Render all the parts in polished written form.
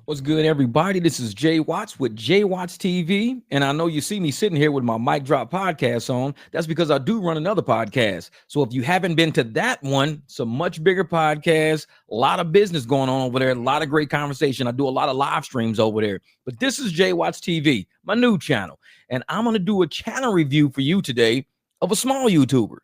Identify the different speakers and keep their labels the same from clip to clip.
Speaker 1: What's good, everybody? This is Jay Watts with Jay Watts TV. And I know you see me sitting here with my Mic Drop podcast on. That's because I do run another podcast. So if you haven't been to that one, it's a much bigger podcast, a lot of business going on over there, a lot of great conversation. I do a lot of live streams over there. But this is Jay Watts TV, my new channel. And I'm going to do a channel review for you today of a small YouTuber.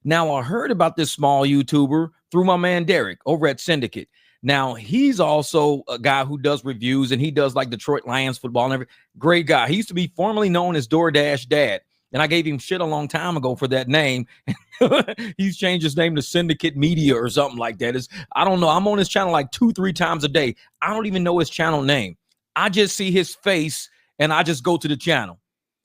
Speaker 1: Now, I heard about this small YouTuber through my man Derek over at Syndicate. Now, he's also a guy who does reviews, and he does like Detroit Lions football and everything. Great guy. He used to be formerly known as DoorDash Dad, and I gave him shit a long time ago for that name. He's changed his name to Syndicate Media or something like that. I don't know. I'm on his channel like 2-3 times a day. I don't even know his channel name. I just see his face, and I just go to the channel.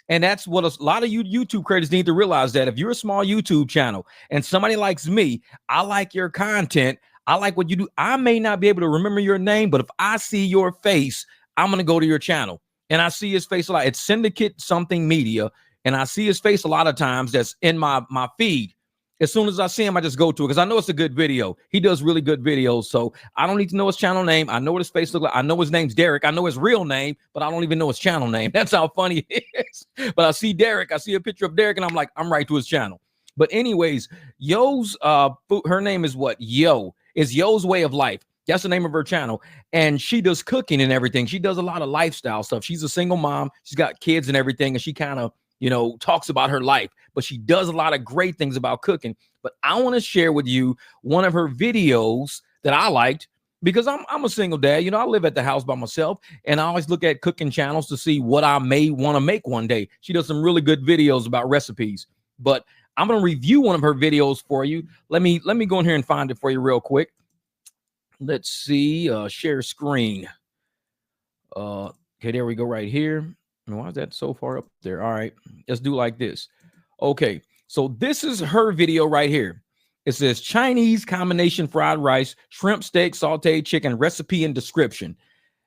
Speaker 1: And that's what a lot of you YouTube creators need to realize, that if you're a small YouTube channel and somebody likes me, I like your content, I like what you do. I may not be able to remember your name, but if I see your face, I'm going to go to your channel. And I see his face a lot. It's Syndicate something media. And I see his face a lot of times that's in my feed. As soon as I see him, I just go to it because I know it's a good video. He does really good videos. So I don't need to know his channel name. I know what his face looks like. I know his name's Derek. I know his real name, but I don't even know his channel name. That's how funny it is. But I see Derek. I see a picture of Derek, and I'm like, I'm right to his channel. But anyways, Yo's, her name is what? Yo. Is Yo's Way of Life. That's the name of her channel. And she does cooking and everything. She does a lot of lifestyle stuff. She's a single mom. She's got kids and everything. And she kind of, talks about her life. But she does a lot of great things about cooking. But I want to share with you one of her videos that I liked because I'm a single dad. I live at the house by myself. And I always look at cooking channels to see what I may want to make one day. She does some really good videos about recipes. But I'm going to review one of her videos for you. Let me go in here and find it for you real quick. Let's see. Share screen. Okay, there we go right here. Why is that so far up there? All right, let's do like this. Okay, so this is her video right here. It says Chinese combination fried rice, shrimp steak, sauteed chicken, recipe and description.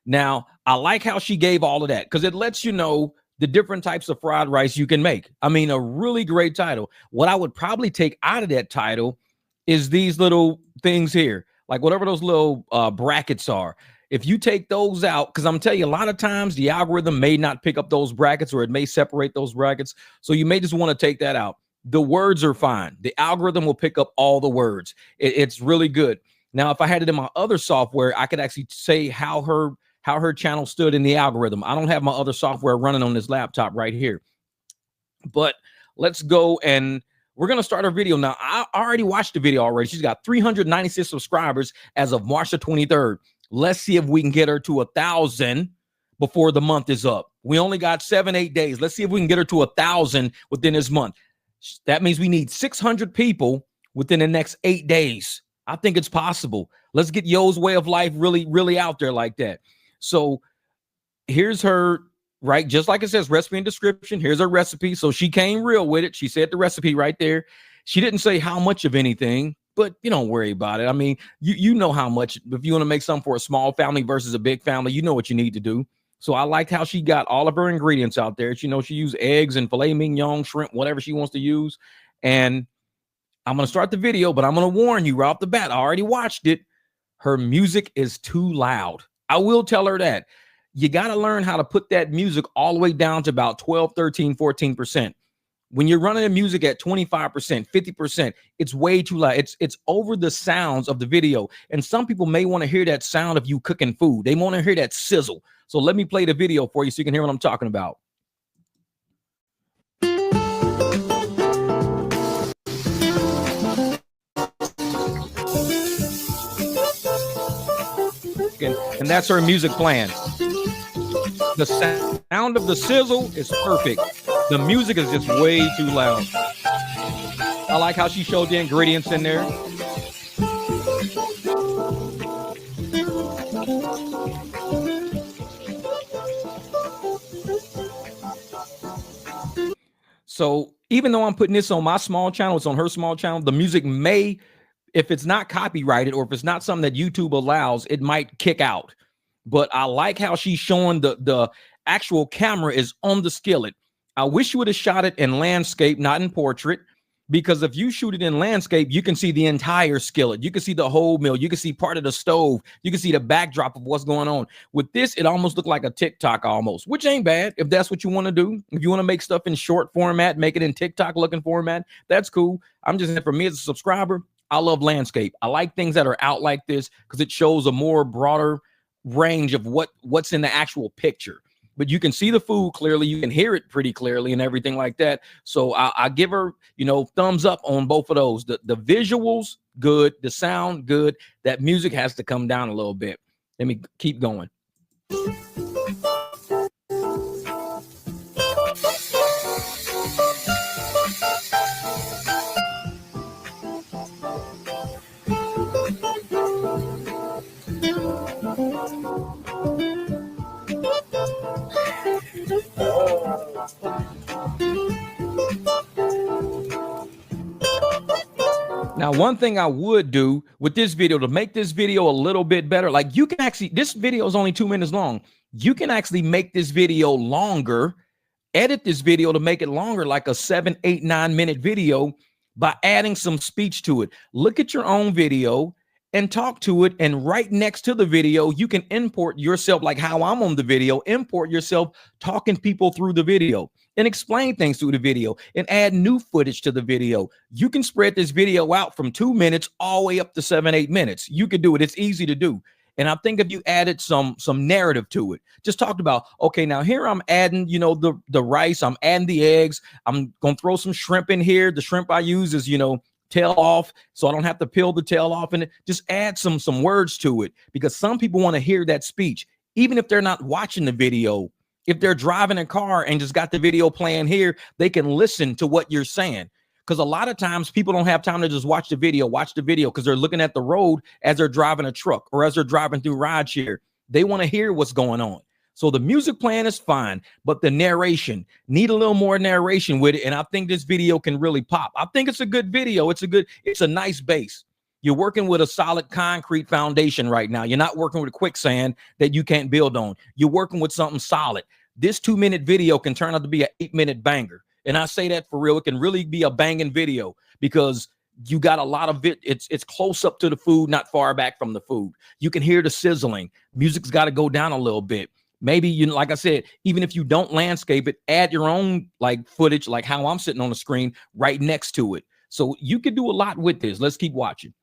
Speaker 1: Now, I like how she gave all of that because it lets you know the different types of fried rice you can make. I mean, a really great title. What I would probably take out of that title is these little things here, like whatever those little brackets are. If you take those out, because I'm telling you, a lot of times the algorithm may not pick up those brackets or it may separate those brackets. So you may just want to take that out. The words are fine. The algorithm will pick up all the words. It's really good. Now, if I had it in my other software, I could actually say how her channel stood in the algorithm. I don't have my other software running on this laptop right here. But let's go, and we're going to start our video now. I already watched the video already. She's got 396 subscribers as of March the 23rd. Let's see if we can get her to 1,000 before the month is up. We only got 7-8 days. Let's see if we can get her to 1,000 within this month. That means we need 600 people within the next 8 days. I think it's possible. Let's get Yo's Way of Life really, really out there like that. So here's her, right? Just like it says recipe and description. Here's her recipe. So she came real with it. She said the recipe right there. She didn't say how much of anything, but you don't worry about it. I mean, you know how much, if you want to make something for a small family versus a big family, you know what you need to do. So I liked how she got all of her ingredients out there. She used eggs and filet mignon, shrimp, whatever she wants to use. And I'm going to start the video, but I'm going to warn you right off the bat. I already watched it. Her music is too loud. I will tell her that. You got to learn how to put that music all the way down to about 12, 13, 14%. When you're running the music at 25%, 50%, it's way too loud. It's over the sounds of the video. And some people may want to hear that sound of you cooking food. They want to hear that sizzle. So let me play the video for you so you can hear what I'm talking about. And that's her music playing. The sound of the sizzle is perfect. The music is just way too loud. I like how she showed the ingredients in there. So even though I'm putting this on my small channel, it's on her small channel, the music may, if it's not copyrighted or if it's not something that YouTube allows, it might kick out. But I like how she's showing the actual camera is on the skillet. I wish you would have shot it in landscape, not in portrait. Because if you shoot it in landscape, you can see the entire skillet. You can see the whole meal. You can see part of the stove. You can see the backdrop of what's going on. With this, it almost looked like a TikTok almost, which ain't bad if that's what you want to do. If you want to make stuff in short format, make it in TikTok looking format, that's cool. I'm just saying, for me as a subscriber, I love landscape. I like things that are out like this because it shows a more broader range of what's in the actual picture. But you can see the food clearly, you can hear it pretty clearly and everything like that. So I give her, thumbs up on both of those. The visuals, good. The sound, good. That music has to come down a little bit. Let me keep going. Now, one thing I would do with this video to make this video a little bit better, like you can actually, this video is only 2 minutes long. You can actually make this video longer, edit this video to make it longer, like a 7, 8, 9 minute video by adding some speech to it. Look at your own video and talk to it. And right next to the video, you can import yourself, like how I'm on the video, import yourself talking people through the video and explain things through the video and add new footage to the video. You can spread this video out from 2 minutes all the way up to 7, 8 minutes. You can do it. It's easy to do. And I think if you added some narrative to it, just talked about, okay, now here I'm adding, the rice, I'm adding the eggs. I'm going to throw some shrimp in here. The shrimp I use is, tail off, so I don't have to peel the tail off, and just add some words to it, because some people want to hear that speech, even if they're not watching the video. If they're driving a car and just got the video playing here, they can listen to what you're saying. Because a lot of times people don't have time to just watch the video because they're looking at the road as they're driving a truck or as they're driving through rideshare. They want to hear what's going on. So the music playing is fine, but the narration, need a little more narration with it. And I think this video can really pop. I think it's a good video. It's a nice base. You're working with a solid concrete foundation right now. You're not working with quicksand that you can't build on. You're working with something solid. This 2 minute video can turn out to be an 8 minute banger. And I say that for real. It can really be a banging video because you got a lot of it. It's close up to the food, not far back from the food. You can hear the sizzling. Music's got to go down a little bit. Maybe, like I said, even if you don't landscape it, add your own footage, like how I'm sitting on the screen right next to it. So you can do a lot with this. Let's keep watching.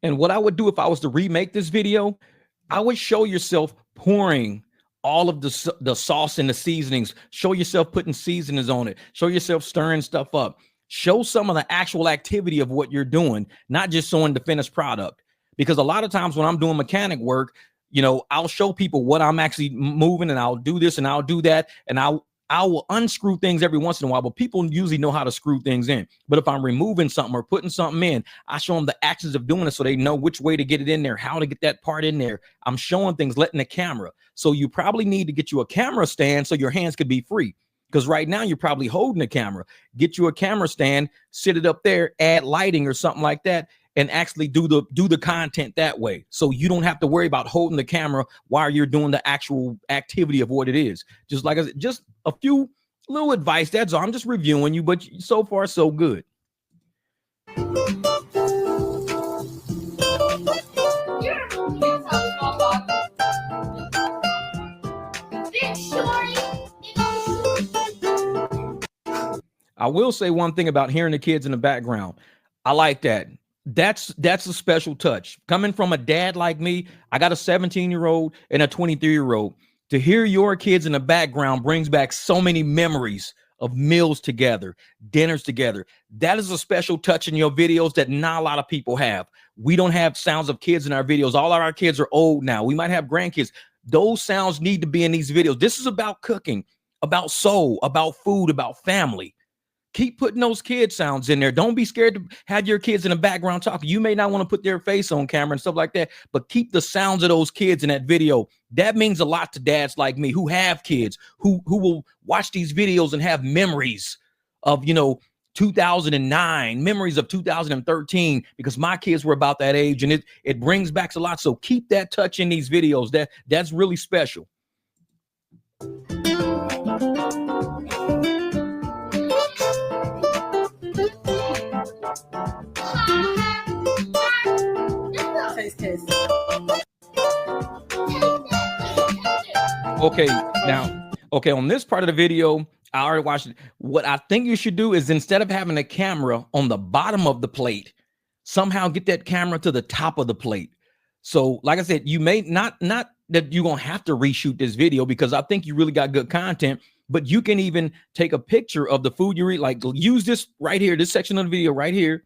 Speaker 1: And what I would do if I was to remake this video, I would show yourself pouring all of the sauce and the seasonings. Show yourself putting seasonings on it. Show yourself stirring stuff up. Show some of the actual activity of what you're doing, not just showing the finished product. Because a lot of times when I'm doing mechanic work, I'll show people what I'm actually moving, and I'll do this and I'll do that. And I will unscrew things every once in a while, but people usually know how to screw things in. But if I'm removing something or putting something in, I show them the actions of doing it so they know which way to get it in there, how to get that part in there. I'm showing things, letting the camera. So you probably need to get you a camera stand so your hands could be free. Because right now you're probably holding a camera. Get you a camera stand, sit it up there, add lighting or something like that, and actually do the content that way. So you don't have to worry about holding the camera while you're doing the actual activity of what it is. Just like I said, just a few little advice. That's all. I'm just reviewing you, but so far so good. I will say one thing about hearing the kids in the background. I like that. That's a special touch. Coming from a dad like me, I got a 17-year-old and a 23-year-old. To hear your kids in the background brings back so many memories of meals together, dinners together. That is a special touch in your videos that not a lot of people have. We don't have sounds of kids in our videos. All of our kids are old now. We might have grandkids. Those sounds need to be in these videos. This is about cooking, about soul, about food, about family. Keep putting those kid sounds in there. Don't be scared to have your kids in the background talking. You may not want to put their face on camera and stuff like that, but keep the sounds of those kids in that video. That means a lot to dads like me who have kids, who will watch these videos and have memories of, 2009, memories of 2013, because my kids were about that age, and it brings back a lot. So keep that touch in these videos. That's really special. Okay, now, okay, on this part of the video, I already watched it. What I think you should do is, instead of having a camera on the bottom of the plate, somehow get that camera to the top of the plate. So like I said, you may not that you're gonna have to reshoot this video, because I think you really got good content, but you can even take a picture of the food you eat, like use this right here, this section of the video right here,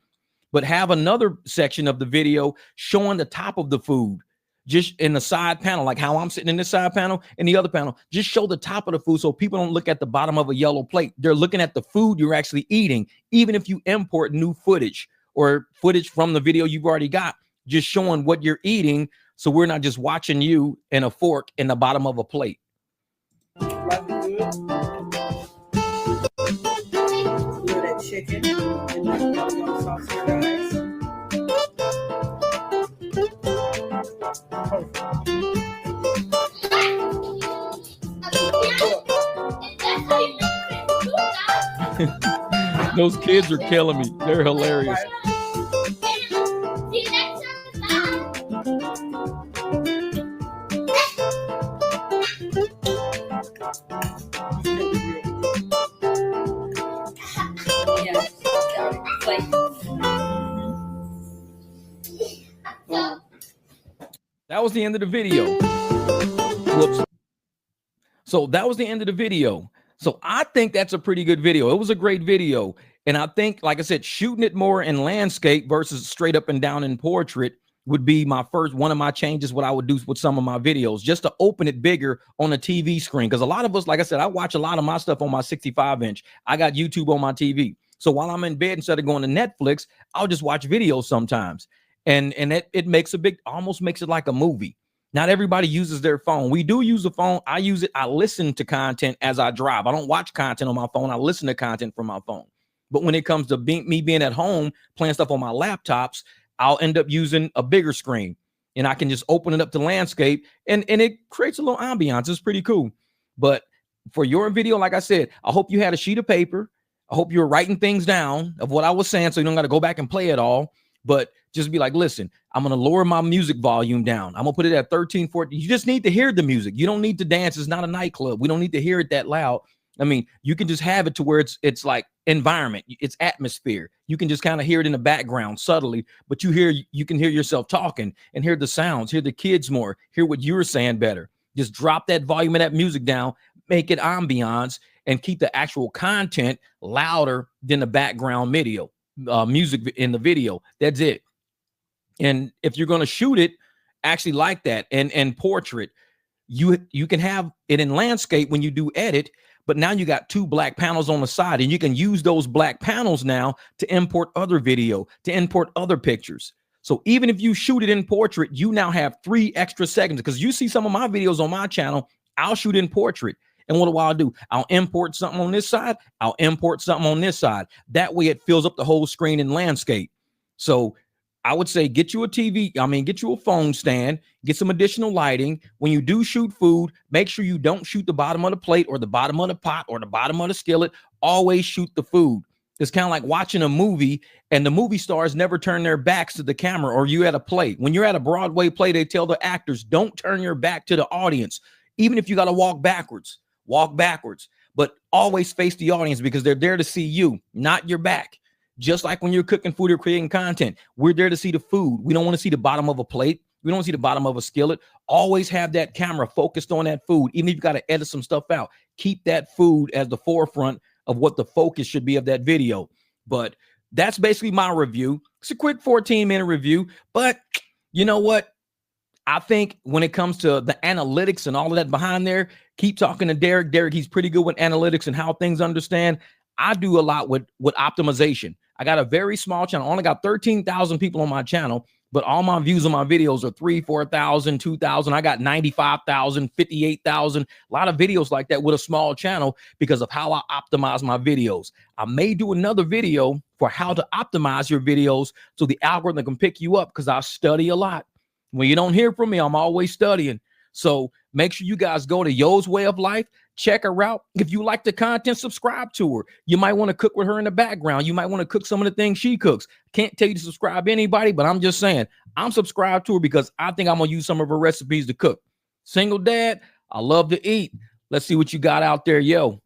Speaker 1: but have another section of the video showing the top of the food, just in the side panel, like how I'm sitting in this side panel, and the other panel, just show the top of the food so people don't look at the bottom of a yellow plate. They're looking at the food you're actually eating. Even if you import new footage or footage from the video you've already got, just showing what you're eating, so we're not just watching you in a fork in the bottom of a plate. That chicken and the sauce here, guys. Those kids are killing me. They're hilarious. That was the end of the video. Whoops. So that was the end of the video. So I think that's a pretty good video. It was a great video. And I think, like I said, shooting it more in landscape versus straight up and down in portrait would be one of my changes, what I would do with some of my videos, just to open it bigger on a TV screen. Because a lot of us, like I said, I watch a lot of my stuff on my 65-inch. I got YouTube on my TV. So while I'm in bed, instead of going to Netflix, I'll just watch videos sometimes. And it almost makes it like a movie. Not everybody uses their phone. We do use a phone. I use it. I listen to content as I drive. I don't watch content on my phone. I listen to content from my phone. But when it comes to me being at home, playing stuff on my laptops, I'll end up using a bigger screen, and I can just open it up to landscape, and it creates a little ambiance. It's pretty cool. But for your video, like I said, I hope you had a sheet of paper. I hope you're writing things down of what I was saying, so you don't got to go back and play it all. But just be like, listen, I'm going to lower my music volume down. I'm going to put it at 13, 14. You just need to hear the music. You don't need to dance. It's not a nightclub. We don't need to hear it that loud. I mean, you can just have it to where it's like environment. It's atmosphere. You can just kind of hear it in the background subtly, but you can hear yourself talking and hear the sounds, hear the kids more, hear what you're saying better. Just drop that volume of that music down, make it ambiance, and keep the actual content louder than the background music in the video. That's it. And if you're going to shoot it actually like that and portrait, you can have it in landscape when you do edit, but now you got two black panels on the side, and you can use those black panels now to import other video, to import other pictures. So even if you shoot it in portrait, you now have 3 extra seconds, because you see some of my videos on my channel, I'll shoot in portrait. And what do? I'll import something on this side. I'll import something on this side. That way it fills up the whole screen in landscape. So I would say get you a phone stand, get some additional lighting. When you do shoot food, make sure you don't shoot the bottom of the plate or the bottom of the pot or the bottom of the skillet. Always shoot the food. It's kind of like watching a movie, and the movie stars never turn their backs to the camera, or you at a play. When you're at a Broadway play, they tell the actors, don't turn your back to the audience. Even if you got to walk backwards, but always face the audience, because they're there to see you, not your back. Just like when you're cooking food or creating content, we're there to see the food. We don't want to see the bottom of a plate. We don't see the bottom of a skillet. Always have that camera focused on that food. Even if you got to edit some stuff out, keep that food as the forefront of what the focus should be of that video. But that's basically my review. It's a quick 14-minute review, but you know what? I think when it comes to the analytics and all of that behind there, keep talking to Derek. Derek, he's pretty good with analytics and how things understand. I do a lot with optimization. I got a very small channel. I only got 13,000 people on my channel, but all my views on my videos are 3, 4,000, 2,000. I got 95,000, 58,000, a lot of videos like that with a small channel because of how I optimize my videos. I may do another video for how to optimize your videos so the algorithm can pick you up, because I study a lot. When you don't hear from me, I'm always studying. So make sure you guys go to Yo's Way of Life. Check her out. If you like the content, subscribe to her. You might want to cook with her in the background. You might want to cook some of the things she cooks. Can't tell you to subscribe to anybody, but I'm just saying I'm subscribed to her because I think I'm going to use some of her recipes to cook. Single dad, I love to eat. Let's see what you got out there, yo.